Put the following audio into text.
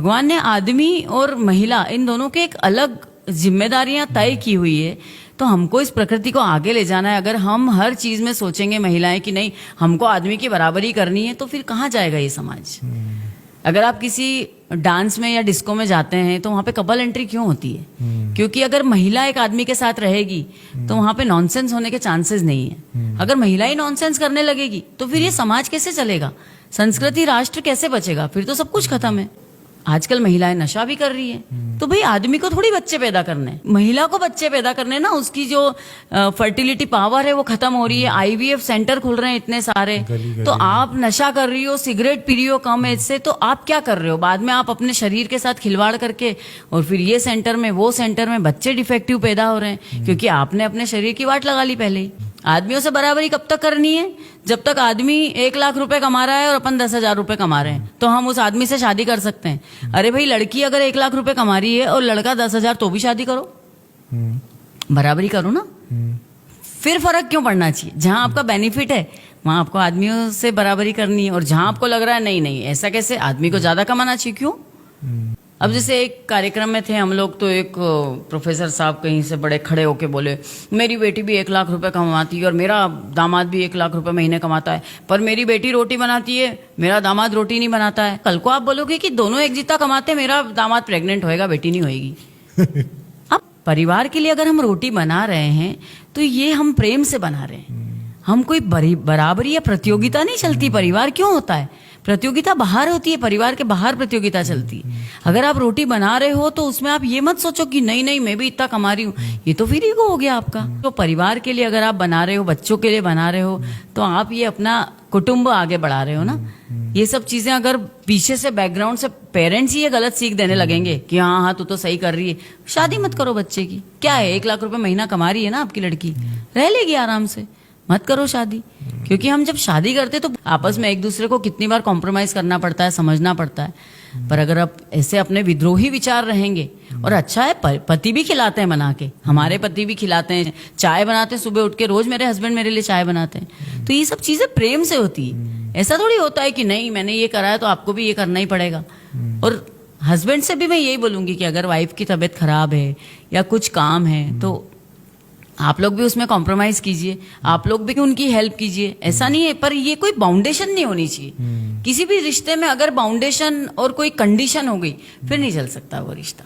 भगवान ने आदमी और महिला इन दोनों के एक अलग जिम्मेदारियां तय की हुई है, तो हमको इस प्रकृति को आगे ले जाना है। अगर हम हर चीज में सोचेंगे महिलाएं कि नहीं हमको आदमी की बराबरी करनी है, तो फिर कहाँ जाएगा ये समाज। अगर आप किसी डांस में या डिस्को में जाते हैं तो वहां पे कपल एंट्री क्यों होती है? क्योंकि अगर महिला एक आदमी के साथ रहेगी तो वहां पे नॉनसेंस होने के चांसेस नहीं है। अगर महिला ही नॉनसेंस करने लगेगी तो फिर ये समाज कैसे चलेगा, संस्कृति राष्ट्र कैसे बचेगा? फिर तो सब कुछ खत्म है। आजकल महिलाएं नशा भी कर रही है, तो भाई आदमी को थोड़ी बच्चे पैदा करने, महिला को बच्चे पैदा करने ना। उसकी जो फर्टिलिटी पावर है वो खत्म हो रही है। आईवीएफ सेंटर खुल रहे हैं इतने सारे। तो आप नशा कर रही हो, सिगरेट पी रही हो कम एज से, तो आप क्या कर रहे हो? बाद में आप अपने शरीर के साथ खिलवाड़ करके और फिर ये सेंटर में वो सेंटर में बच्चे डिफेक्टिव पैदा हो रहे हैं, क्योंकि आपने अपने शरीर की वाट लगा ली पहले ही। आदमियों से बराबरी कब तक करनी है? जब तक आदमी 1 लाख रुपए कमा रहा है और अपन 10,000 रुपए कमा रहे हैं, तो हम उस आदमी से शादी कर सकते हैं। अरे भाई लड़की अगर 1 लाख रुपए कमा रही है और लड़का 10,000, तो भी शादी करो, बराबरी करो ना। फिर फर्क क्यों पड़ना चाहिए? जहां आपका बेनिफिट है वहां आपको आदमियों से बराबरी करनी है, और जहां आपको लग रहा है नहीं नहीं ऐसा कैसे, आदमी को ज्यादा कमाना चाहिए, क्यों? अब जैसे एक कार्यक्रम में थे हम लोग, तो एक प्रोफेसर साहब कहीं से बड़े खड़े होके बोले मेरी बेटी भी 1 लाख रुपए कमाती है और मेरा दामाद भी 1 लाख रुपए महीने कमाता है, पर मेरी बेटी रोटी बनाती है, मेरा दामाद रोटी नहीं बनाता है। कल को आप बोलोगे कि दोनों एक जितना कमाते हैं, मेरा दामाद प्रेग्नेंट होएगा, बेटी नहीं होएगी। अब परिवार के लिए अगर हम रोटी बना रहे हैं तो ये हम प्रेम से बना रहे हैं। हम कोई बराबरी या प्रतियोगिता नहीं चलती। परिवार क्यों होता है? प्रतियोगिता बाहर होती है, परिवार के बाहर प्रतियोगिता चलती है। अगर आप रोटी बना रहे हो तो उसमें आप ये मत सोचो कि नहीं नहीं मैं भी इतना कमा रही हूँ, ये तो फिर ईगो हो गया आपका। तो परिवार के लिए अगर आप बना रहे हो, बच्चों के लिए बना रहे हो, तो आप ये अपना कुटुंब आगे बढ़ा रहे हो ना। ये सब चीजें अगर पीछे से बैकग्राउंड से पेरेंट्स ही ये गलत सीख देने लगेंगे कि हाँ हाँ तू तो सही कर रही है, शादी मत करो बच्चे की। क्या है, 1 लाख रुपए महीना कमा रही है ना आपकी लड़की, रह लेगी आराम से, मत करो शादी। क्योंकि हम जब शादी करते तो आपस में एक दूसरे को कितनी बार कॉम्प्रोमाइज करना पड़ता है, समझना पड़ता है। पर अगर आप ऐसे अपने विद्रोही विचार रहेंगे, और अच्छा है पति भी खिलाते हैं बना के, हमारे पति भी खिलाते हैं, चाय बनाते हैं सुबह उठ के, रोज मेरे हस्बैंड मेरे लिए चाय बनाते हैं। तो ये सब चीजें प्रेम से होती है। ऐसा थोड़ी होता है कि नहीं मैंने ये करा है तो आपको भी ये करना ही पड़ेगा। और हस्बैंड से भी मैं यही बोलूंगी कि अगर वाइफ की तबीयत खराब है या कुछ काम है तो आप लोग भी उसमें कॉम्प्रोमाइज कीजिए, आप लोग भी उनकी हेल्प कीजिए। ऐसा नहीं है, पर ये कोई बाउंडेशन नहीं होनी चाहिए। किसी भी रिश्ते में अगर बाउंडेशन और कोई कंडीशन हो गई फिर नहीं चल सकता वो रिश्ता।